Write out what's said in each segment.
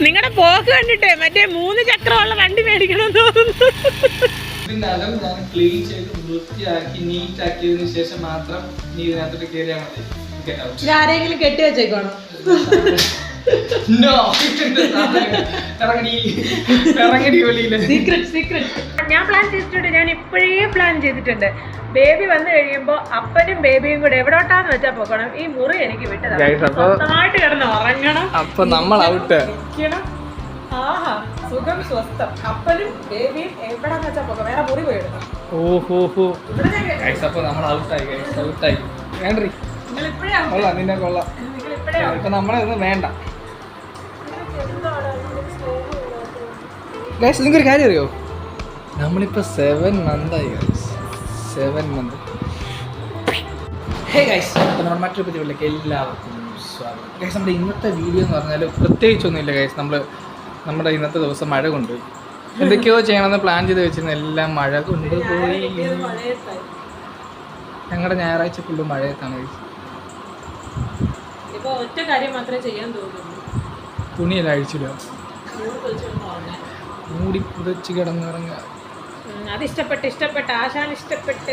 നിങ്ങളുടെ പോക്ക് കണ്ടിട്ടേ മറ്റേ 3 ചക്രമുള്ള വണ്ടി മേടിക്കണമെന്ന് തോന്നുന്നു. ഇതിനകം ഞാൻ ക്ലീൻ ചെയ്ത് വൃത്തിയാക്കി നീറ്റാക്കിയതിനു ശേഷം മാത്രം നീ ഇതിനകത്തോട്ട് കയറിയാൽ മതി. ആരെങ്കിലും കെട്ടി വെച്ചേക്കോണം. ഞാൻ പ്ലാൻ ചെയ്തിട്ടുണ്ട്. ഞാൻ ഇപ്പോഴേ പ്ലാൻ ചെയ്തിട്ടുണ്ട്. ബേബി വന്നു കഴിയുമ്പോ അപ്പനും ബേബിയും കൂടെ എവിടോട്ടാന്ന് വെച്ചാ പോകണം. ഈ മുറി എനിക്ക് വിട്ടതായിട്ട് കിടന്ന് ഉറങ്ങണം. അപ്പൊ നമ്മൾ ഔട്ട്. ആഹാ സുഖം സ്വസ്ഥം. അപ്പനും ബേബിയും എവിടാന്ന് വെച്ചാ പോകാം. വേറെ മുറി പോയി എടുക്കണം. ഓഹോ അപ്പൊ നമ്മൾ ഔട്ടായി. വേണ്ടി കൊള്ളാം, നിന്നെ കൊള്ളാം. ഇപ്പൊ നമ്മളെ ഒന്നും വേണ്ട. നിങ്ങൾക്കൊരു കാര്യം അറിയോ, നമ്മളിപ്പോ 7 month ആയി. 7 month. ഹേ ഗൈസ്, അപ്പോൾ നമ്മുടെ മറ്റൊരു പതിവിലേക്ക് എല്ലാവർക്കും സ്വാഗതം. ഗൈസ്, നമ്മുടെ ഇന്നത്തെ വീഡിയോ എന്ന് പറഞ്ഞാൽ പ്രത്യേകിച്ചൊന്നുമില്ല ഗൈസ്. നമ്മുടെ ഇന്നത്തെ ദിവസം മഴ കൊണ്ടുപോയി. എന്തൊക്കെയോ ചെയ്യണമെന്ന് പ്ലാൻ ചെയ്ത് വെച്ചിരുന്ന എല്ലാം മഴ കൊണ്ടുപോയി. ഞങ്ങളുടെ ഞായറാഴ്ച ഫുള്ള് മഴയത്താണ് ഗൈസ്. ഒറ്റ കാര്യം മാത്രമേ ചെയ്യാൻ തോന്നുന്നു. തുണിയെല്ലാം അഴിച്ചില്ല, മൂടി പുതച്ച് കിടന്നിറങ്ങുക. അത് ഇഷ്ടപ്പെട്ട് ആശാൻ ഇഷ്ടപ്പെട്ട്.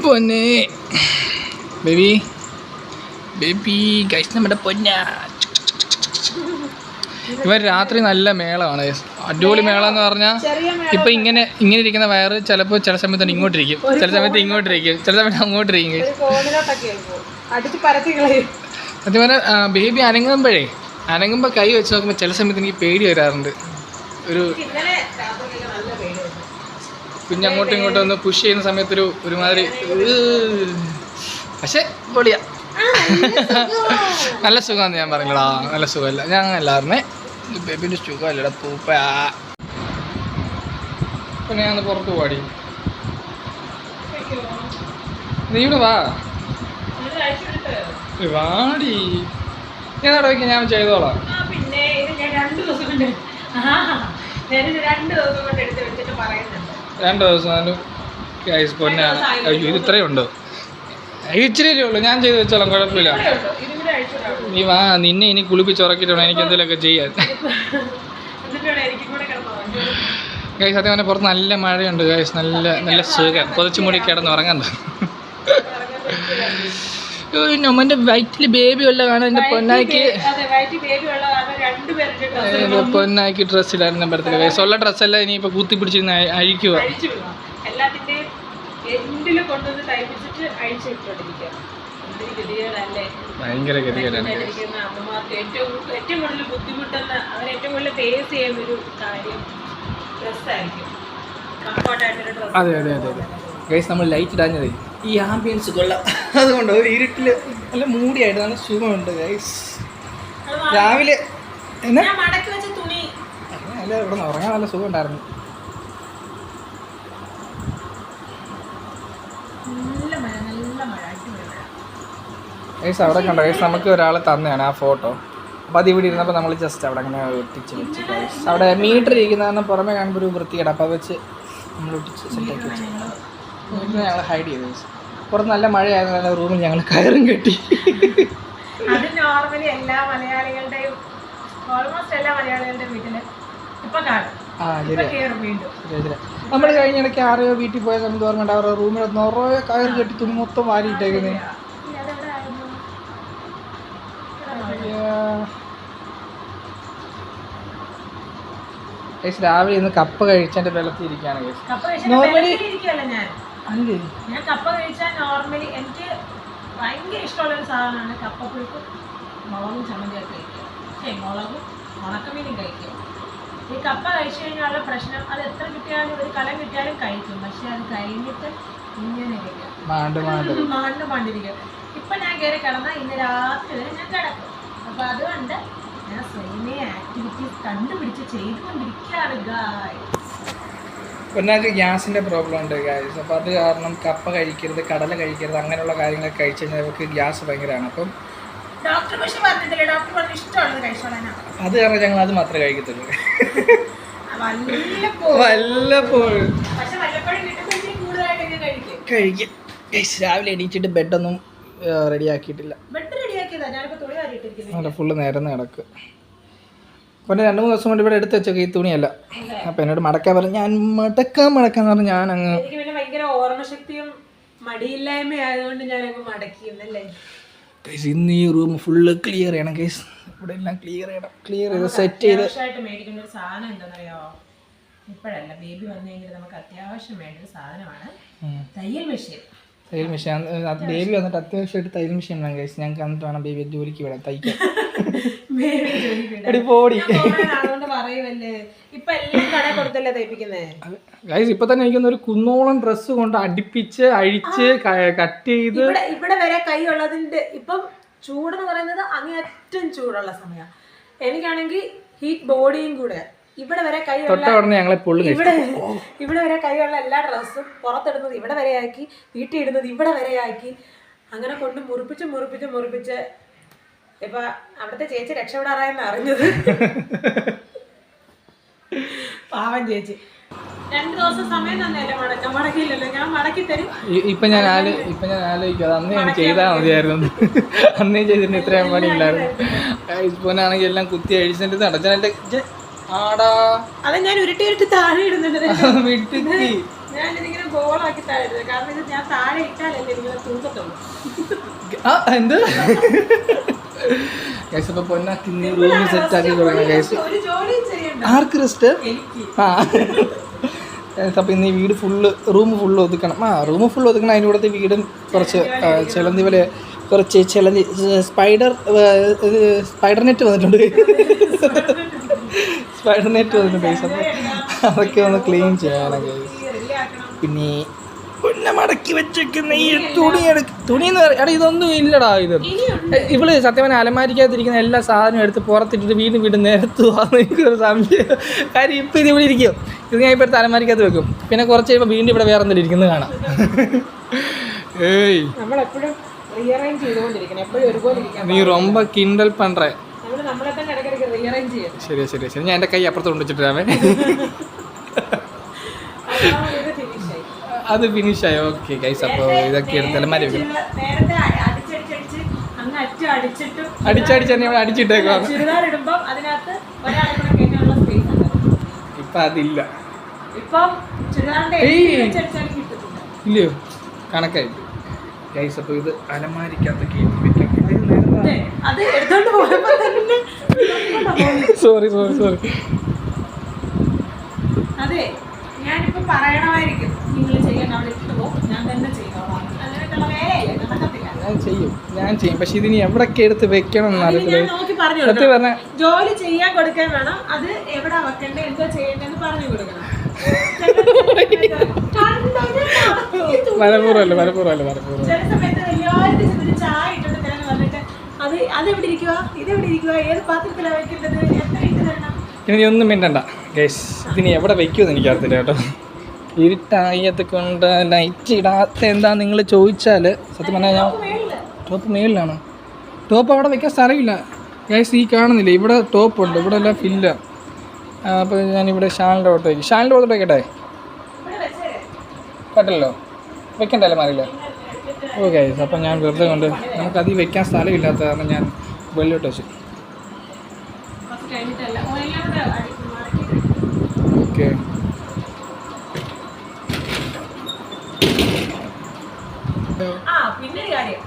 പൊന്നെ ബേബി ഗൈസ്, നമ്മുടെ പൊന്ന. ഇവർ രാത്രി നല്ല മേളമാണ്, അടിപൊളി മേളം എന്ന് പറഞ്ഞാൽ. ഇപ്പൊ ഇങ്ങനെ ഇരിക്കുന്ന വയറ് ചിലപ്പോൾ ചില സമയത്ത് ഇങ്ങോട്ടിരിക്കും, ചില സമയത്ത് ഇങ്ങോട്ടിരിക്കും, ചില സമയത്ത് അങ്ങോട്ടിരിക്കും. അതുപോലെ ബേബി അനങ്ങുമ്പോൾ കൈ വെച്ച് നോക്കുമ്പോൾ ചില സമയത്ത് എനിക്ക് പേടി വരാറുണ്ട്. ഒരു കുഞ്ഞ് അങ്ങോട്ടും ഇങ്ങോട്ടും ഒന്ന് പുഷ് ചെയ്യുന്ന സമയത്തൊരു ഒരുമാതിരി. പക്ഷെ പൊളിയാ, നല്ല സുഖമാണെന്ന് ഞാൻ പറഞ്ഞില്ലടാ. നല്ല സുഖമല്ല, ഞാൻ എല്ലാവരുമേ ബേബിൻ്റെ സുഖമല്ലടാ പൂപ്പ. പിന്നെ ഞാൻ പുറത്ത് പാടി. നീ ഇവിടെ വാടി. ഞാൻ വയ്ക്കാം, ഞാൻ ചെയ്തോളാം. പിന്നെ ഇത് ഞാൻ 2 ദിവസം കൊണ്ട് 2 ദിവസം പൊന്നെ. അയ്യോ, ഇത് ഇത്രയും ഉണ്ടോ? ഇച്ചിരി ഉള്ളൂ, ഞാൻ ചെയ്ത് വെച്ചോളാം, കുഴപ്പമില്ല. നീ വാ, നിന്നെ ഇനി കുളിപ്പിച്ചുറക്കിട്ട് വേണം എനിക്ക് എന്തെങ്കിലുമൊക്കെ ചെയ്യാൻ. ഗൈസ്, സത്യം പറഞ്ഞാൽ പുറത്ത് നല്ല മഴയുണ്ട് ഗൈസ്. നല്ല സുഖം, പൊതച്ചു മൂടി കിടന്നുറങ്ങണ്ട. നമ്മന്റെ വയറ്റില് ബേബി ഉള്ള കാണാൻ എന്റെ പൊന്നായിക്ക് ഡ്രസ് ഇല്ലായിരുന്നു ബർത്ത്ഡേ ഗൈസ്. ഉള്ള ഡ്രസ്സെല്ലാം ഇനിയിപ്പോ കുത്തി പിടിച്ചിരുന്ന് അഴിക്കുക. ഭയങ്കര ഗതികേടാണ്. ഏറ്റവും കൂടുതൽ ബുദ്ധിമുട്ടുന്ന, അവർ ഏറ്റവും കൂടുതൽ ഫേസ് ചെയ്യുന്ന ഒരു കാര്യം ഡ്രസ്സായിരിക്കും. അതെ ഗൈസ്, നമ്മൾ ലൈറ്റ് ഇടാഞ്ഞത് ഈ ആംബിയൻസ് കൊള്ളാം. അതുകൊണ്ട് ഒരു ഇരുട്ടില് നല്ല മൂടിയായിട്ട് നല്ല സുഖമുണ്ട് ഗൈസ്. രാവിലെ അല്ല, ഇവിടെ നിന്ന് ഉറങ്ങാൻ നല്ല സുഖം ഉണ്ടായിരുന്നു. ഗൈസ്, അവിടെ കണ്ടോ ഗൈസ്, നമുക്ക് ഒരാൾ തന്നെയാണ് ആ ഫോട്ടോ. അപ്പോൾ അത് ഇവിടെ ഇരുന്നപ്പോൾ നമ്മൾ ജസ്റ്റ് അവിടെ അങ്ങനെ ഒട്ടിച്ച് വെച്ച് ഗൈസ്. അവിടെ മീറ്റർ ഇരിക്കുന്ന പുറമെ കാണുമ്പോൾ ഒരു വൃത്തികേട്. അപ്പോൾ വെച്ച് നമ്മൾ ഒട്ടിച്ച് സെറ്റാക്കി വെച്ചു. ഞങ്ങൾ ഹൈഡ് ചെയ്തു ഗൈസ്. പുറത്ത് നല്ല മഴയായിരുന്നു, റൂമിൽ ഞങ്ങൾ കയറും കെട്ടി. അത് നോർമലി എല്ലാ മലയാളികളുടെയും, ഓൾമോസ്റ്റ് എല്ലാ മലയാളികളുടെയും വീട്ടിൽ ഇപ്പൊ കാണും. നമ്മൾ കഴിഞ്ഞ ഇടയ്ക്ക് ആരെയോ വീട്ടിൽ പോയ സമയത്ത് ഓർമ്മയുണ്ട്, അവരുടെ റൂമിൽ നിറയെ കയർ കെട്ടി തുണി മൊത്തം വാരിയിട്ടേക്കുന്നത്. രാവിലെ ഇന്ന് കപ്പ കഴിച്ചതിന്റെ വെള്ളത്തിൽ ഇരിക്കുകയാണ്. നോർമലി ഞാൻ കപ്പ കഴിച്ചാൽ നോർമലി എനിക്ക് ഭയങ്കര ഇഷ്ടമുള്ളൊരു സാധനമാണ് കപ്പപ്പുഴുക്ക് മുളകും ചമ്മന്തിയൊക്കെ കഴിക്കുക. മുളകും ഉണക്കമീനും കഴിക്കുക. ഈ കപ്പ കഴിച്ചു കഴിഞ്ഞാലുള്ള പ്രശ്നം, അത് എത്ര കിട്ടിയാലും ഒരു കലം കിട്ടിയാലും കഴിക്കും. പക്ഷെ അത് കഴിഞ്ഞിട്ട് ഇങ്ങനെ മാണ്ടിരിക്കും. ഇപ്പൊ ഞാൻ കയറി കിടന്നാൽ ഇന്ന് രാത്രി വരെ ഞാൻ കിടക്കും. അപ്പൊ അതുകൊണ്ട് ഞാൻ സ്വയമേ ആക്ടിവിറ്റീസ് കണ്ടുപിടിച്ച് ചെയ്തുകൊണ്ടിരിക്കുകയാണ് ഗായ്സ്. ഒന്നാമത് ഗ്യാസിൻ്റെ പ്രോബ്ലം ഉണ്ട് ഗായ്സ്. അപ്പോൾ അത് കാരണം കപ്പ കഴിക്കരുത്, കടല കഴിക്കരുത്, അങ്ങനെയുള്ള കാര്യങ്ങളൊക്കെ കഴിച്ചു കഴിഞ്ഞാൽ നമുക്ക് ഗ്യാസ് ഭയങ്കരമാണ്. അപ്പം അത് കാരണം ഞങ്ങൾ അത് മാത്രമേ കഴിക്കത്തുള്ളൂ, വല്ലപ്പോഴും കഴിക്കും. ഗൈസ്, രാവിലെ എണീച്ചിട്ട് ബെഡൊന്നും റെഡിയാക്കിയിട്ടില്ല. ഞാനിപ്പോ തുണി വാരിയിട്ടിരിക്കുന്നു. അവിടെ ഫുള്ള് നേരം കിടക്ക്. അപ്പോൾ 2-3 ദിവസം കൊണ്ട് ഇവിടെ എടുത്ത് വെച്ചൊക്കെ ഈ തുണിയല്ല. അപ്പം എന്നോട് മടക്കാൻ പറഞ്ഞു. ഞാൻ മടക്കാന്ന് പറഞ്ഞു. ഞാൻ അങ്ങ് എനിക്ക് പിന്നെ ഭയങ്കര ഓർമ്മശക്തിയും മടിയില്ലായ്മ ആയതുകൊണ്ട് ഞാൻ അങ്ങ് മടക്കിയെന്നല്ലേ. ഗൈസ് ഇന്ന് ഈ റൂം ഫുള്ള് ക്ലിയർ ചെയ്യണം ഗൈസ്. ഇവിടെ എല്ലാം ക്ലിയർ ചെയ്ത് സെറ്റ് ചെയ്ത് മേടിക്കേണ്ട ഒരു സാധനം എന്താണെന്നറിയാമോ? ഇപ്പോഴല്ല, ബേബി വന്നു കഴിഞ്ഞാൽ നമുക്ക് അത്യാവശ്യം വേണ്ട ഒരു സാധനമാണ് തയ്യൽ മെഷീൻ. ബേബി വന്നിട്ട് അത്യാവശ്യമായിട്ട് തയ്യൽ മെഷീൻ വേണം ഗൈസ്. ഞങ്ങൾക്ക് വന്നിട്ട് വേണം ബേബി ജോലിക്ക് വിടാം തയ്ക്കാൻ. അതുകൊണ്ട് പറയുമല്ലേ, ഇപ്പൊ എല്ലാം കടയിൽ കൊടുത്തല്ലേ തയ്പ്പിക്കുന്നേ ഗൈസ്. ഇപ്പൊ തന്നെ എനിക്കൊന്ന് ഒരു കുന്നോളം ഡ്രസ്സ് കൊണ്ട് അടുപ്പിച്ച് അഴിച്ച് കട്ട് ചെയ്ത് ഇവിടെ വരെ കൈ ഉള്ളതിന്റെ. ഇപ്പം ചൂടെന്ന് പറയുന്നത് അങ്ങേയറ്റം ചൂടുള്ള സമയം. എനിക്കാണെങ്കിൽ ഹീറ്റ് ബോഡിയും കൂടെ. ഇവിടെ വരെ കൈയുള്ള ഇവിടെ വരെ കൈയുള്ള എല്ലാ ഡ്രസ്സും പുറത്തിടുന്നത് ഇവിടെ വരെ ആക്കി, വീട്ടിൽ ഇടുന്നത് ഇവിടെ വരെ ആക്കി, അങ്ങനെ കൊണ്ട് മുറിപ്പിച്ച് ഇപ്പൊ അവിടുത്തെ ചേച്ചി രക്ഷപ്പെടാറായെന്ന് അറിഞ്ഞത്. പാവം ചേച്ചി 2 ദിവസം സമയം തന്നെയല്ലേ മടക്കില്ലല്ലോ. ഞാൻ മടക്കി തരും. ഇപ്പൊ ഞാൻ ആലോചിക്കും അന്ന് ഞാൻ ചെയ്താൽ മതിയായിരുന്നു. അന്നേ ചെയ്തിട്ട് ഇത്രയും പണിയില്ലായിരുന്നു. ഇപ്പോനാണെങ്കിൽ എല്ലാം കുത്തി അഴിച്ചിട്ട് നടച്ചാൽ ആടാ അത് ഞാൻ ഉരുട്ടി താഴെ ഇടുന്നുണ്ട്. ഞാനിതിങ്ങനെ ബോളാക്കി താഴെ ഇടുന്നത്. കാരണം ഇത് ഞാൻ താഴെ ഇട്ടാലല്ലേ നിങ്ങളെ തൂക്കത്തുള്ളൂ. എന്ത് പൊന്നാക്കി റൂം സെറ്റ് ആക്കി കൊടുക്കണം ഗൈസ്. ആർക്ക് റെസ്റ്റ്? അപ്പം ഇന്ന് ഈ വീട് റൂം ഫുള്ള് ഒതുക്കണം. റൂം ഫുള്ള് ഒതുക്കണം. അതിൻ്റെ കൂടെ വീടും കുറച്ച് ചിലന്തി പോലെ കുറച്ച് സ്പൈഡർ നെറ്റ് വന്നിട്ടുണ്ട്. സ്പൈഡർ നെറ്റ് വന്നിട്ടുണ്ട് ഗൈസ്. അപ്പം അതൊക്കെ ഒന്ന് ക്ലീൻ ചെയ്യണം ഗൈസ്. പിന്നെ മടക്കി വെച്ചേക്കുന്ന ഈ തുണിന്ന് പറയാം. ഇതൊന്നും ഇല്ലടാ. ഇവള് സത്യം പറഞ്ഞാൽ അലമാരിക്കകത്തിരിക്കുന്ന എല്ലാ സാധനവും എടുത്ത് പുറത്തിട്ടിട്ട് വീണ്ടും നിരത്തുവാന്ന് എനിക്കൊരു സംശയം. കാര്യം ഇപ്പം ഇത് ഇവിടെ ഇരിക്കും. ഇത് ഞാൻ ഇപ്പോഴത്തെ അലമാരിക്കകത്ത് വെക്കും. പിന്നെ കുറച്ച് കഴിയുമ്പോൾ വീണ്ടും ഇവിടെ വേറെ എന്തെങ്കിലും ഇരിക്കുന്നത് കാണാം. നീ ரொம்ப കിണ്ടൽ പண்ற. ശരി ഞാൻ എൻ്റെ കൈ അപ്പുറത്ത് കൊണ്ടുവച്ചിട്ടാവേ. അത് ഫിനിഷായി. Okay guys. അപ്പോൾ ഇതൊക്കെ എടുത്ത് അലമാരി വെക്കണം. അടിച്ചടിച്ച് തന്നെ ഇവിടെ അടിച്ചിട്ടേക്കാം. ഇപ്പം അതില്ല. ഇല്ലയോ? കണക്കായിട്ട് ഗൈസ്. അപ്പോൾ ഇത് അലമാരിക്കകത്ത് കയറ്റി വെക്കാം. സോറി. അതെ, ഞാനിപ്പോ പറയണമായിരിക്കും നിങ്ങൾ ചെയ്യാൻ അവിടെ ഇട്ട് പോകും, ഞാൻ തന്നെ ചെയ്തോളാം. അങ്ങനെയുള്ള വേലയല്ലേ, നടക്കത്തില്ല. ഞാൻ ചെയ്യും. പക്ഷെ ഇതിനി എവിടൊക്കെ എടുത്ത് വെക്കണം എന്നറിയത്തില്ല. ജോലി ചെയ്യാൻ കൊടുക്കാൻ വേണം. അത് എവിടെ വെക്കണ്ടേ, എന്തോ ചെയ്യണ്ടെന്ന് പറഞ്ഞു കൊടുക്കണം. മലപ്പുറമല്ല. ചില സമയത്ത് വലിയ ചായ ഇട്ടോണ്ട് തരാന്ന് പറഞ്ഞിട്ട് അതെവിടെ ഇരിക്കുക, ഇതെവിടെ ഇരിക്കുക, ഏത് പാത്രത്തിലാണ് വെക്കേണ്ടത്, എത്ര ഇട്ട് തരണം. ഇനി ഒന്നും മിണ്ടണ്ട ഗൈസ്. ഇതിനി എവിടെ വെക്കുമെന്ന് എനിക്കറിയത്തില്ല കേട്ടോ. ഇരുട്ടായത് കൊണ്ട് ലൈറ്റ് ഇടാത്ത എന്താ നിങ്ങൾ ചോദിച്ചാൽ സത്യം പറഞ്ഞാൽ ഞാൻ ടോപ്പ് മേളിലാണ്. ടോപ്പ് അവിടെ വെക്കാൻ സ്ഥലമില്ല ഗൈസ്. ഈ കാണുന്നില്ല, ഇവിടെ ടോപ്പ് ഉണ്ട്, ഇവിടെ എല്ലാം ഫില്ല. അപ്പോൾ ഞാനിവിടെ ഷാലിൻ്റെ ഓട്ടോ വയ്ക്കും. ഷാലിൻ്റെ ഓട്ടോ വയ്ക്കട്ടെ? പറ്റില്ലല്ലോ, വെക്കണ്ടല്ലോ മാറിയില്ല. ഓ ഗൈസ്. അപ്പം ഞാൻ വെറുതെ കൊണ്ട് നമുക്കതിൽ വെക്കാൻ സ്ഥലമില്ലാത്ത കാരണം ഞാൻ വെള്ളിലോട്ട് വെച്ചു. ഓക്കെ. പിന്നെ ഒരു കാര്യം,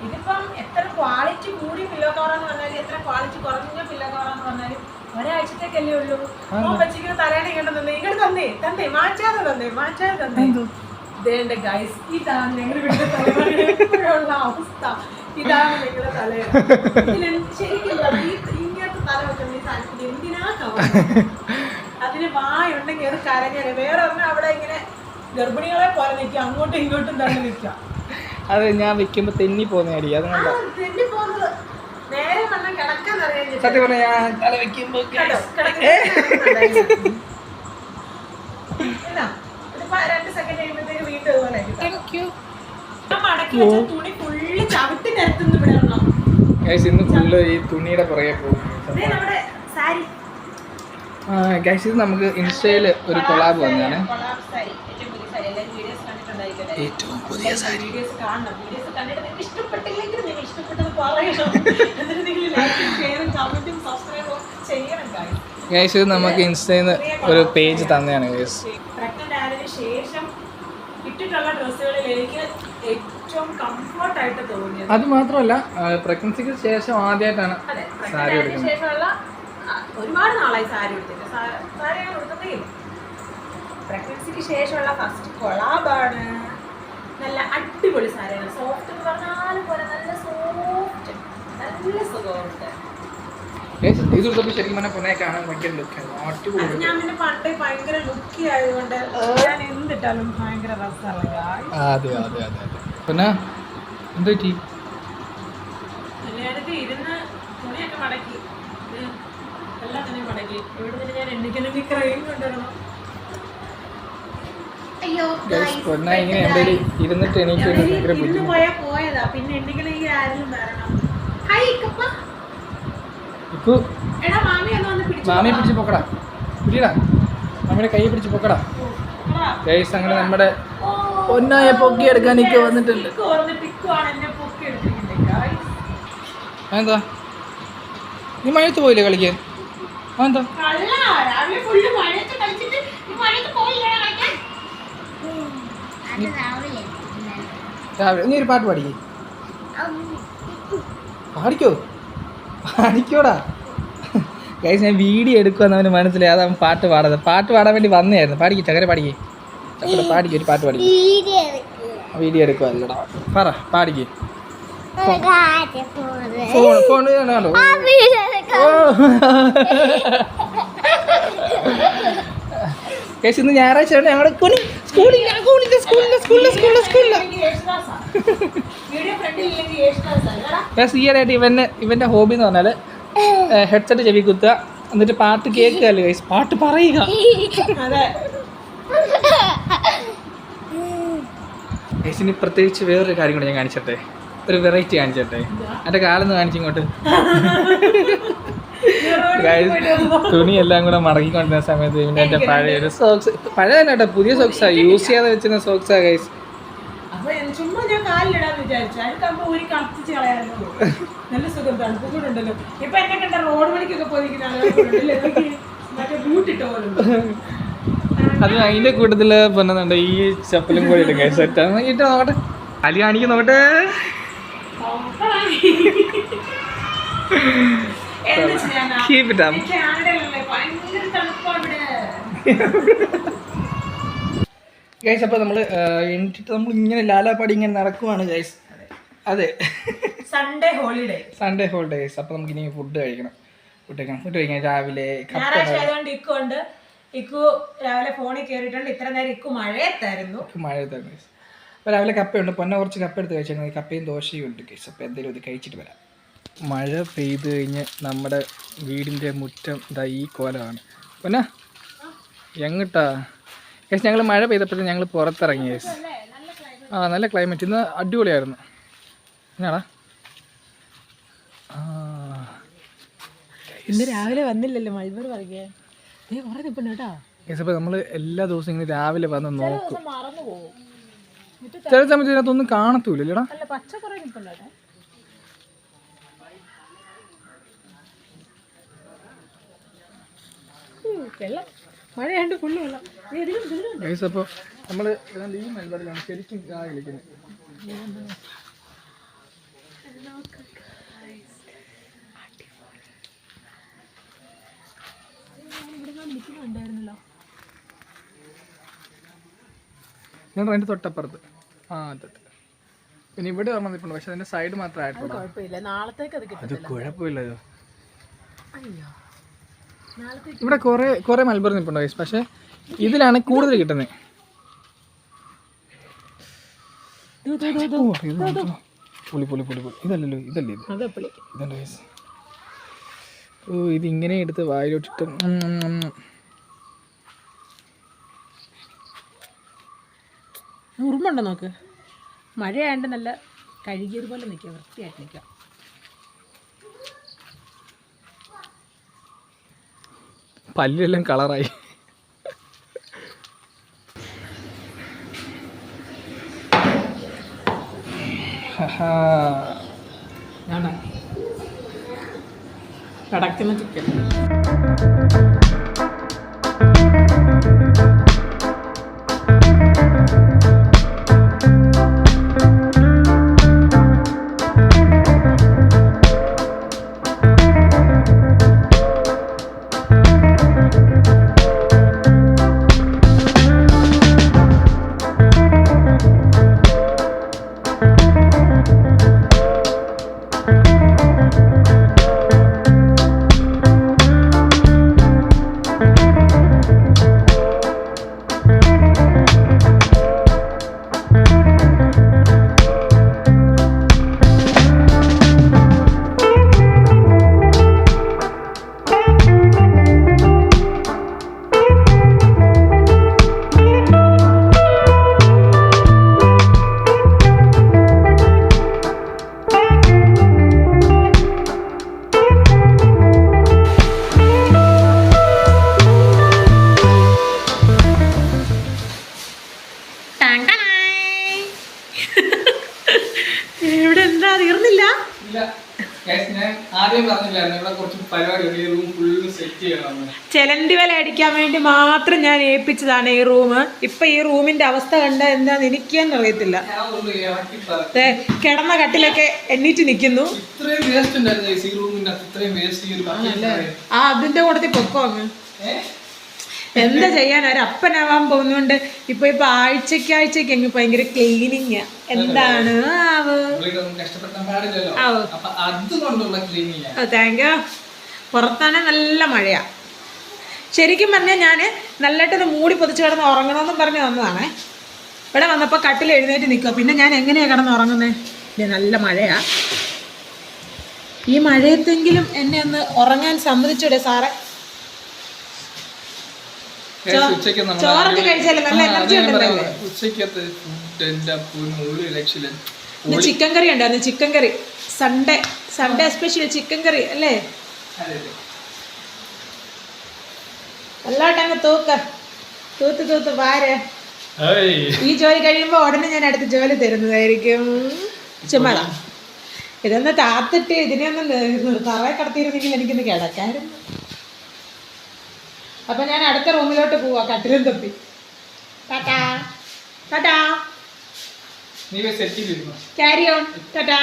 ഇതിപ്പം എത്ര ക്വാളിറ്റി കൂടി പില്ലോ കവറാന്ന് പറഞ്ഞാലും എത്ര ക്വാളിറ്റി കുറഞ്ഞ പില്ലോ കവറാന്ന് പറഞ്ഞാലും ഒരാഴ്ചത്തേക്കല്ലേ ഉള്ളൂ. വെച്ചിങ്ങനെ തലേനെ ഇങ്ങോട്ട് തന്നേ മാറ്റാതെ തന്നേ. ഇതേണ്ട ഗൈസ്, ഇതാണ് ഞങ്ങളുടെ വീട്ടിലെ തലമുറയുള്ള അവസ്ഥ. ഇതാണ് നിങ്ങളുടെ തലയാണ്. ശരിക്കും ഇങ്ങനത്തെ തല വെക്കുന്ന ഈ സാധനത്തിന് എന്തിനാ കവർ? അതിന് വായുണ്ടെങ്കിൽ അത് കരഞ്ഞാല്. വേറെ ഒന്നും അവിടെ ഇങ്ങനെ ഗർഭിണികളെ പോലെ നിൽക്കുക, അങ്ങോട്ടും ഇങ്ങോട്ടും തന്നെ നിൽക്കുക. അത് ഞാൻ വെക്കുമ്പോ തെന്നി പോകുന്നതായിരിക്കും. അതുകൊണ്ട് തെന്നി പോകുന്നത് നേരെ വന്നാൽ കിടക്കാൻ അറിയാൻ. സത്യം പറഞ്ഞാൽ ഞാൻ തല വെക്കുമ്പോ ഇന്ന് ഫുള്ള് ഈ തുണിയുടെ പുറകെ പോകും. ഗൈസ്, ഇത് നമുക്ക് ഇൻസ്റ്റയിൽ ഒരു കൊളാബ് വന്നതാണ്. ഏറ്റവും പുതിയ സാരി. വീഡിയോസ് കാണണം. വീഡിയോസ് കണ്ടിട്ട് നിങ്ങൾക്ക് ഇഷ്ടപ്പെട്ടില്ലെങ്കിൽ നിങ്ങൾ ഇഷ്ടപ്പെട്ടത് പറയണം. എന്നിട്ട് നിങ്ങൾ ലൈക്കും ഷെയറും കമന്റും സബ്സ്ക്രൈബും ചെയ്യണം ഗൈസ്. ഗൈസ് ഇത് നമുക്ക് ഇൻസ്റ്റയിൽ നിന്ന് ഒരു പേജ് തന്നെയാണ് ഗൈസ്. പ്രഗ്നന്റ് ആയതിനു ശേഷം ഇട്ടിട്ടുള്ള ഡ്രസ്സുകളിൽ എനിക്ക് ഏറ്റവും കംഫർട്ടായിട്ട് തോന്നിയത്. അത് മാത്രമല്ല പ്രഗ്നൻസിക്ക് ശേഷം ആദ്യമായിട്ടാണ് സാരി എടുക്കുന്നത്. ശേഷമുള്ള ഒരുപാട് നാളായി സാരി എടുത്തിട്ട് സാരി ഞാൻ എടുത്തതേ ഇല്ല. പ്രഗ്നൻസിക്ക് ശേഷമുള്ള ഫസ്റ്റ് കൊളാബാണ്. നല്ല അടിപൊളി സാരിയാണ്. സോഫ്റ്റ് എന്ന് പറഞ്ഞാലും പോലെ നല്ല സോഫ്റ്റ്, നല്ല സുഖമുണ്ട്. ഇത് എടുത്തപ്പോൾ ശരിക്കും പറഞ്ഞാൽ പൊന്നെ കാണാൻ ഭയങ്കര ലുക്കാണ്. അത് ഞാൻ പിന്നെ പണ്ടേ ഭയങ്കര ലുക്കി ആയതുകൊണ്ട് ഞാൻ എന്തിട്ടാലും ഭയങ്കര രസമാണ്. അതെ അതെ അതെ അതെ. പിന്നെ എന്ത് പറ്റി? കല്യാണത്തിൽ ഇരുന്ന് തുണിയൊക്കെ മടക്കി എല്ലാം തന്നെ മടക്കി. ഇവിടെ നിന്ന് ഞാൻ എണ്ണിക്കണമെങ്കിൽ ക്രൈം കൊണ്ടുവരണം. പൊന്നെ ഇങ്ങനെ എന്തെങ്കിലും ഇരുന്നിട്ട് എനിക്ക് ഭയങ്കര ബുദ്ധിമുട്ട്. പോയതാ പിന്നെ എണ്ണിക്കണമെങ്കിൽ ആരെങ്കിലും വരണം. മാമിയെ പിടിച്ച് പൊക്കടാ, പിടിയടാ, മാമിയുടെ കൈ പിടിച്ച് പൊക്കടാ. ഗൈസ് അങ്ങനെ നമ്മുടെ പൊന്നായ പൊക്കി എടുക്കാനൊക്കെ വന്നിട്ടുണ്ട്. എന്താ നീ മഴയത്ത് പോയില്ലേ കളിക്കാൻ? എന്താ രാവിലെ നീ ഒരു പാട്ട് പാടിക്കേ. പാടിക്കോടാ. ഗൈസ് ഞാൻ വീഡിയോ എടുക്കുമെന്ന് അവന് മനസ്സിലായി. അതാണ് പാട്ട് പാടാതെ. പാട്ട് പാടാൻ വേണ്ടി വന്നതായിരുന്നു. പാടിക്കേ ചക്കര, പാടിക്കേ ചക്കര, പാടിക്കേ ഒരു പാട്ട് പാടിക്കേ. വീഡിയോ എടുക്കുവല്ലടാ. പറ പാടിക്കേ. ഫോൺ കണ്ടോ? ഗൈസ് ഇന്ന് ഞായറാഴ്ച ഞങ്ങളുടെ ഈയിടെയായിട്ട് ഇവന്റെ ഹോബി എന്ന് പറഞ്ഞാൽ ഹെഡ്സെറ്റ് ചെവി കുത്തുക, എന്നിട്ട് പാട്ട് കേൾക്കുകയല്ലേ ഗൈസ്, പാട്ട് പറയുക. ഗൈസിന് പ്രത്യേകിച്ച് വേറൊരു കാര്യം കൂടെ ഞാൻ കാണിച്ചട്ടെ, ഒരു വെറൈറ്റി കാണിച്ചട്ടെ. എൻ്റെ കാലൊന്ന് കാണിച്ചിങ്ങോട്ട്. തുണിയെല്ലാം കൂടെ മടക്കിക്കൊണ്ടിരുന്ന സമയത്ത് പിന്നെ എൻ്റെ പഴയൊരു സോക്സ്, പഴയ തന്നെ കേട്ടോ, പുതിയ സോക്സാ, യൂസ് ചെയ്യാതെ വെച്ചിരുന്ന സോക്സാ ഗൈസ്. ചുമ്മാ ഞാൻ കാലിലിടാന്ന് വിചാരിച്ചു. അതിന് ഒരു കത്തിച്ച് കളയാറുണ്ടല്ലോ, നല്ല സുഖം, തണുപ്പും കൂടെ ഉണ്ടല്ലോ. ഇപ്പൊ എന്നെ കണ്ട റോഡ് പണിക്കൊക്കെ പോയിരിക്കുന്ന മറ്റേ ബൂട്ടിട്ടോ പോലും. അത് അതിന്റെ കൂട്ടത്തില് പൊന്നുന്നുണ്ട് ഈ ചപ്പലും കൂടി ഇടും ഗൈസ്. സെറ്റ് ഇട്ട് നോക്കട്ടെ, അലി കാണിക്കും നോക്കട്ടെ. Keep it up. ഗൈസ് അപ്പോൾ നമ്മൾ എന്നിട്ട് നമ്മൾ ഇങ്ങനെ ലാലാപ്പാടി ഇങ്ങനെ നടക്കുവാണ് ഗൈസ്. അതെ, സൺഡേ ഹോളിഡേ ഗൈസ്. അപ്പോൾ നമുക്ക് ഇനി ഫുഡ് കഴിക്കണം. ഫുഡ് കഴിക്കാൻ രാവിലെ ഇക്കു രാവിലെ ഫോണിൽ കയറിയിട്ടുണ്ട്. ഇത്ര നേരം ഇക്കു മഴയത്തായിരുന്നു ഗൈസ്. അപ്പോൾ രാവിലെ കപ്പയുണ്ട്, പൊന്നെ കുറച്ച് കപ്പ എടുത്ത് കഴിച്ചാൽ കപ്പയും ദോശയും ഉണ്ട് ഗൈസ്. അപ്പോൾ എന്തെങ്കിലും ഇത് കഴിച്ചിട്ട് വരാം. മഴ പെയ്ത് കഴിഞ്ഞ് നമ്മുടെ വീടിൻ്റെ മുറ്റം ഇതാ ഈ കോലമാണ്. പൊന്നാ എങ്ങട്ടാ ഗൈസ്? ഞങ്ങൾ മഴ പെയ്തപ്പോഴത്തേക്കും ഞങ്ങൾ പുറത്തിറങ്ങി ഗൈസ്. നല്ല ക്ലൈമറ്റ് ഇന്ന് അടിപൊളിയായിരുന്നു. എന്നാടാ ഇന്ന് രാവിലെ വന്നില്ലല്ലോ മഴ പറയാൻ. ഗൈസ് അപ്പോൾ നമ്മൾ എല്ലാ ദിവസവും ഇങ്ങനെ രാവിലെ വന്ന് നോക്കും. ചില സമയത്ത് ഇതിനകത്തൊന്നും കാണത്തൂല്ലല്ലേടാ. മഴയാണ്ട് ഫുള്ള് വെള്ളം. ഗൈസ് അപ്പോൾ നമ്മൾ ഈ മലബാറിലാണ് ശരിക്കും കളിക്കുന്നത്. ഞാൻ അതിൻ്റെ തൊട്ടപ്പുറത്ത് അതെ. പിന്നെ ഇവിടെ വന്നിട്ടുണ്ട്, പക്ഷെ അതിൻ്റെ സൈഡ് മാത്രമായിട്ടുള്ളൂ. അത് കുഴപ്പമില്ലല്ലോ. ഇവിടെ കുറേ മലബാർ നിൽപ്പുണ്ട് ഗൈസ്, പക്ഷെ ഇതിലാണ് കൂടുതൽ കിട്ടുന്നത്. ഇതല്ലല്ലോ, ഇതല്ലേ ഇതല്ല ഗൈസ്. ഇതിങ്ങനെ എടുത്ത് വായിലോട്ടിട്ട് ഉറുമ്പുണ്ടോ നോക്ക്. മഴയാണ്ട് നല്ല കഴുകിയതുപോലെ നിൽക്കുക, വൃത്തിയായിട്ട് നിൽക്കുക. പല്ലെല്ലാം കളറായി. കടക്കുന്ന ചിക്കൻ. ഇവിടെ എന്താ തീർന്നില്ല. ചെലന്തി വല അടിക്കാൻ വേണ്ടി മാത്രം ഞാൻ ഏൽപ്പിച്ചതാണ് ഈ റൂം. ഇപ്പൊ ഈ റൂമിന്റെ അവസ്ഥ കണ്ട എന്താന്ന് എനിക്കെന്ന് അറിയത്തില്ല. കിടന്ന കട്ടിലൊക്കെ എണ്ണീറ്റ് നിക്കുന്നു. അതിന്റെ കൂട്ടത്തിൽ പൊക്കോ അങ്ങ്. എന്താ ചെയ്യാൻ, ഒരപ്പനാവാൻ പോകുന്നോണ്ട് ഇപ്പൊ ആഴ്ചക്ക് അങ്ങ് ഭയങ്കര ക്ലീനിങ്. എന്താണ് താങ്ക് യു. പുറത്താണെ നല്ല മഴയാ. ശരിക്കും പറഞ്ഞാൽ ഞാൻ നല്ലതായിട്ടൊന്ന് മൂടി പൊതിച്ച് കിടന്ന് ഉറങ്ങണമെന്നും പറഞ്ഞ് വന്നതാണേ. ഇവിടെ വന്നപ്പോൾ കട്ടിൽ എഴുന്നേറ്റ് നിൽക്കുക. പിന്നെ ഞാൻ എങ്ങനെയാണ് കിടന്ന് ഉറങ്ങുന്നത്? നല്ല മഴയാ. ഈ മഴയത്തെങ്കിലും എന്നെ ഒന്ന് ഉറങ്ങാൻ സമ്മതിച്ചൂടെ സാറേ? ചോറൊക്കെ കഴിച്ചാലേ നല്ല എനർജി ഉണ്ടല്ലേ? ചിക്കൻ കറി ഉണ്ടായിരുന്നു. ചിക്കൻ കറി സൺഡേ സ്പെഷ്യൽ ചിക്കൻ കറി അല്ലേ? നല്ലതായിട്ടങ്ങ് തൂത്ത് വാര്. ഈ ജോലി കഴിയുമ്പോ ഉടനെ ഞാൻ അടുത്ത ജോലി തരുന്നതായിരിക്കും. ചുമ്മാ ഇതൊന്ന് താത്തിട്ട് ഇതിനെ ഒന്ന് തറയെ കടത്തിയിരുന്നെങ്കിൽ എനിക്കൊന്ന് കിടക്കായിരുന്നു. അപ്പൊ ഞാൻ അടുത്ത റൂമിലോട്ട് പോവാ, കട്ടിലും തൊപ്പി. Tata tata. Carry on. Tata.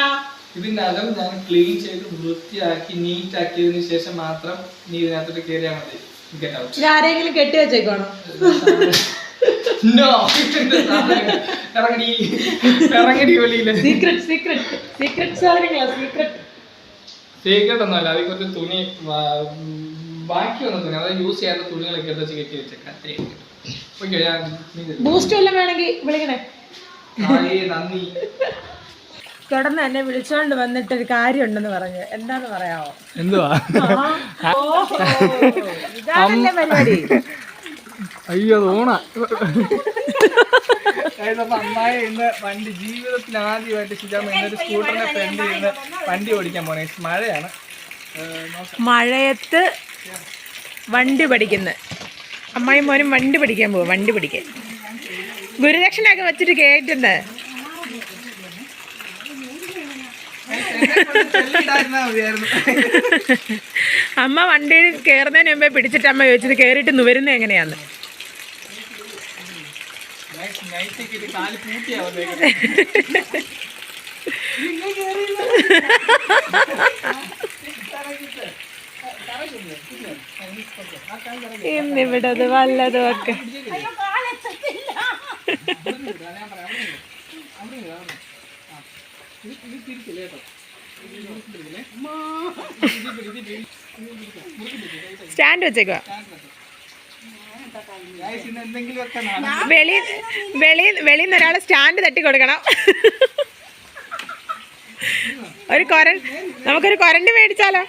ഇതിനകം ഞാൻ ക്ലീൻ ചെയ്ത് വൃത്തിയാക്കി നീറ്റ് ആക്കിയതിനു ശേഷം മാത്രം നീ ഇതിനകത്തോട്ട് കയറിയാൽ മതി. ആരെങ്കിലും കെട്ടി വെച്ചേക്കോണോ? സീക്രട്ട് ഒന്നുമല്ല. അതിൽ കുറച്ച് തുണി ബാക്കി വന്ന തുണി, അതായത് യൂസ് ചെയ്യാത്ത തുണികളൊക്കെ എടുത്ത് കെട്ടി വെച്ചേക്കാം. ബൂസ്റ്റ് വല്ലതും വേണമെങ്കിൽ വിളിക്കണേ. നന്ദി. കിടന്ന് എന്നെ വിളിച്ചോണ്ട് വന്നിട്ടൊരു കാര്യം ഉണ്ടെന്ന് പറഞ്ഞു. എന്താന്ന് പറയാമോ? എന്തുവാ? ഇതാണല്ലേ പരിപാടി. അയ്യോ തോണ അമ്മായി ഇന്ന് വണ്ടി ജീവിതത്തിൽ ആദ്യമായിട്ട് ശുചിയാമൊരു സ്കൂട്ടറിന്റെ ഫ്രണ്ട് ഇരുന്ന് വണ്ടി ഓടിക്കാൻ പോണേ. മഴയാണ്. മഴയത്ത് വണ്ടി പഠിക്കുന്നത്. അമ്മായി മോനും വണ്ടി പഠിക്കാൻ പോകും. വണ്ടി പഠിക്കാൻ ഗുരുദക്ഷിണൊക്കെ വെച്ചിട്ട് കയറ്റുന്നത്. അമ്മ വണ്ടിയിൽ കയറുന്നതിന് മുമ്പേ പിടിച്ചിട്ട് അമ്മ ചോദിച്ചത് കയറിയിട്ട് നുവരുന്നത് എങ്ങനെയാന്ന്. ഇന്നിവിടത് വല്ലതും ഒക്കെ. സ്റ്റാൻഡ് വെച്ചേക്കുക. വെളിയിൽ നിന്ന് ഒരാളെ സ്റ്റാൻഡ് തട്ടി കൊടുക്കണം. നമുക്കൊരു കൊരണ്ട് മേടിച്ചാലോ?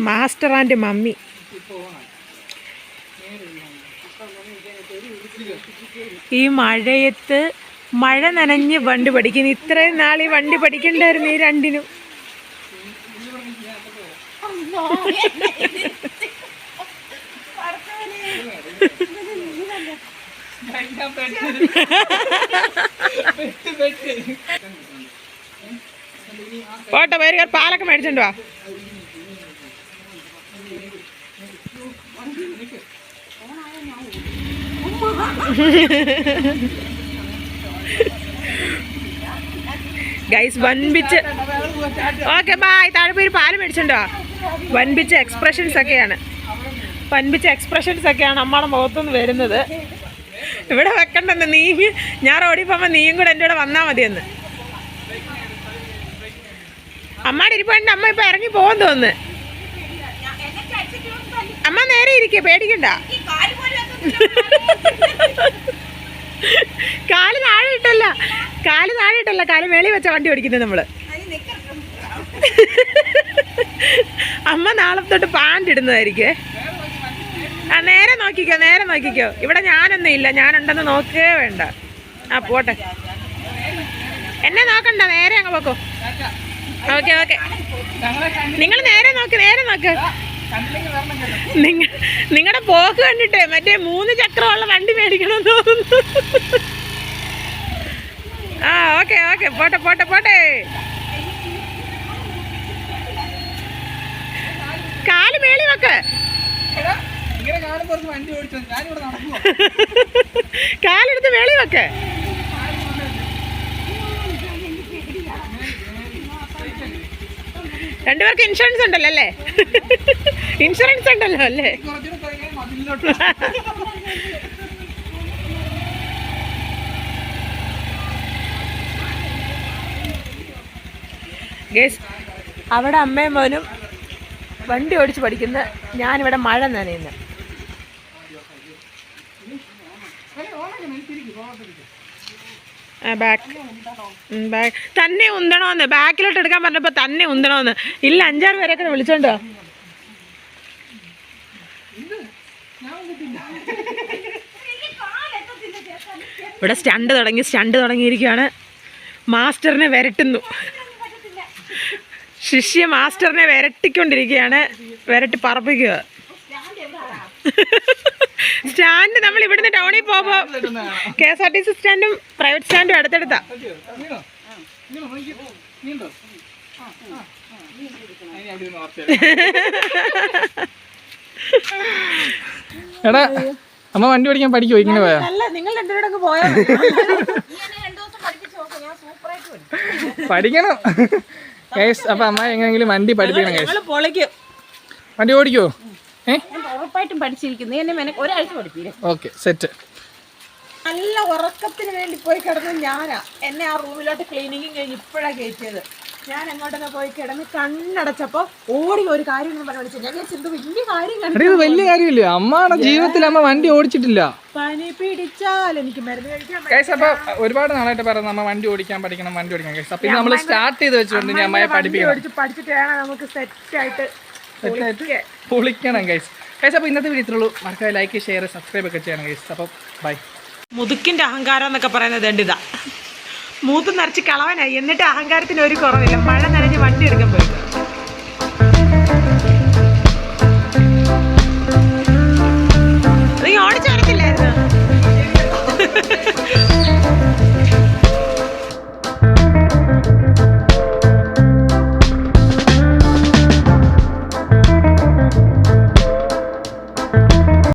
Master and mummy. ഈ മഴയത്ത് മഴ നനഞ്ഞ് വണ്ടി പഠിക്കുന്നു. ഇത്രയും നാൾ ഈ വണ്ടി പഠിക്കണ്ടായിരുന്നു ഈ രണ്ടിനും. പോട്ടെ, പേര് പാലൊക്കെ മേടിച്ചോണ്ട് വാ. ഗൈസ് വൻപിച്ച് ഓക്കെ ബായ്. താഴെ പോയി പാല് മേടിച്ചോണ്ടോ. വൻപിച്ച എക്സ്പ്രഷൻസ് ഒക്കെയാണ് നമ്മുടെ മുഖത്തുനിന്ന് വരുന്നത്. ഇവിടെ വെക്കണ്ടെന്ന് നീ, ഞാൻ റോഡിൽ പോകുമ്പോൾ നീയും കൂടെ എൻ്റെ കൂടെ വന്നാൽ മതിയെന്ന്. അമ്മയുടെ ഇരിപ്പുണ്ട്. അമ്മ ഇപ്പൊ ഇറങ്ങി പോകാൻ തോന്നുന്നു. അമ്മ നേരെ ഇരിക്കുക, പേടിക്കണ്ട. കാല് താഴെ ഇട്ടല്ല, കാല് മേളിൽ വെച്ച വണ്ടി ഓടിക്കുന്നത് നമ്മള്. അമ്മ നാളെ തൊട്ട് പാൻറ് ഇടുന്നതായിരിക്കേ. ആ നേരെ നോക്കിക്കോ. ഇവിടെ ഞാനൊന്നും ഇല്ല, ഞാനുണ്ടെന്ന് നോക്കേ വേണ്ട. ആ പോട്ടെ, എന്നെ നോക്കണ്ട, നേരെ അങ്ങ് പോക്കോ. ഓക്കെ നിങ്ങൾ നേരെ നോക്ക്. നിങ്ങളുടെ പോക്ക് കണ്ടിട്ട് മറ്റേ 3 ചക്രമുള്ള വണ്ടി മേടിക്കണമെന്ന് തോന്നുന്നു. ആ ഓക്കെ പോട്ടെ. കാല് മേളി വെക്ക്. കാലെടുത്ത് മേളി വെക്ക്. രണ്ടുപേർക്ക് ഇൻഷുറൻസ് ഉണ്ടല്ലോ അല്ലേ? അല്ലേ? ഗേസ്, അവിടെ അമ്മയും മോനും വണ്ടി ഓടിച്ച് പഠിക്കുന്ന, ഞാനിവിടെ മഴ നനയുന്നു. ബാക്ക് തന്നെ ഉന്തണോന്ന്, ബാക്കിലോട്ട് എടുക്കാൻ പറഞ്ഞപ്പോൾ തന്നെ ഉന്തണോന്ന്. ഇല്ല, 5-6 പേരൊക്കെ വിളിച്ചോണ്ടോ. ഇവിടെ സ്റ്റണ്ട് തുടങ്ങിയിരിക്കുകയാണ്. മാസ്റ്ററിനെ വിരട്ടുന്നു. ശിഷ്യ മാസ്റ്ററിനെ വിരട്ടിക്കൊണ്ടിരിക്കുകയാണ്. വിരട്ടി പറപ്പിക്കുക. സ്റ്റാൻഡ് നമ്മൾ ഇവിടുന്ന് ടൗണിൽ പോകുമ്പോൾ KSRTC സ്റ്റാൻഡും പ്രൈവറ്റ് സ്റ്റാൻഡും അടുത്തടുത്താ. എടാ അമ്മ വണ്ടി പഠിക്കാൻ പഠിക്കോ? ഇങ്ങനെ പോയാ നിങ്ങൾ രണ്ടുപേരും പോയാ പഠിക്കണം. അപ്പൊ അമ്മ എങ്ങനെയെങ്കിലും വണ്ടി പഠിപ്പിക്കണം. വണ്ടി ഓടിക്കോ? ഉറപ്പായിട്ടും പഠിച്ചിരിക്കുന്നു. ഒരാഴ്ച പഠിപ്പിക്കും. Okay set. നല്ല ഉറക്കത്തിന് വേണ്ടി പോയി കിടന്ന് ഞാനാ എന്നെ ആ റൂമിലോട്ട് ക്ലീനിങ്ങും കഴിഞ്ഞ് ഇപ്പോഴാണ് കയറ്റിയത്. ഞാൻ എങ്ങോട്ടൊക്കെ പോയി കിടന്ന് കണ്ണടച്ചപ്പോ ഓടി ഒരു കാര്യം പറഞ്ഞ് വിളിച്ചു. ഞാൻ ചിന്ത വലിയ കാര്യം, വലിയ കാര്യമില്ല. അമ്മയുടെ ജീവിതത്തിൽ അമ്മ വണ്ടി ഓടിച്ചിട്ടില്ല. പനി പിടിച്ചാൽ എനിക്ക് മരുന്ന് കഴിക്കാൻ. അപ്പൊ ഒരുപാട് നാളായിട്ട് പറയുന്നത് അമ്മ വണ്ടി ഓടിക്കാൻ പഠിക്കണം. അപ്പൊ ഇത് നമ്മൾ സ്റ്റാർട്ട് ചെയ്ത് വെച്ചുകൊണ്ട് അമ്മയെ പഠിപ്പിക്കണം. പഠിച്ചിട്ട് വേണം നമുക്ക് സെറ്റായിട്ട് പൊളിക്കണം ഗൈസ്. അപ്പൊ ഇന്നത്തെ വീഡിയോ ഇത്രയുള്ളൂ. മറക്കാതെ ലൈക്ക്, ഷെയർ, സബ്സ്ക്രൈബ് ഒക്കെ ചെയ്യണം ഗൈസ്. അപ്പോൾ ബൈ. മുതുക്കിന്റെ അഹങ്കാരം എന്നൊക്കെ പറയുന്നത് ഇതാ. മൂത്ത് നിറച്ച് കളവനായി, എന്നിട്ട് അഹങ്കാരത്തിന് ഒരു കുറവില്ല. മഴ നനഞ്ഞ് വണ്ടി എടുക്കും.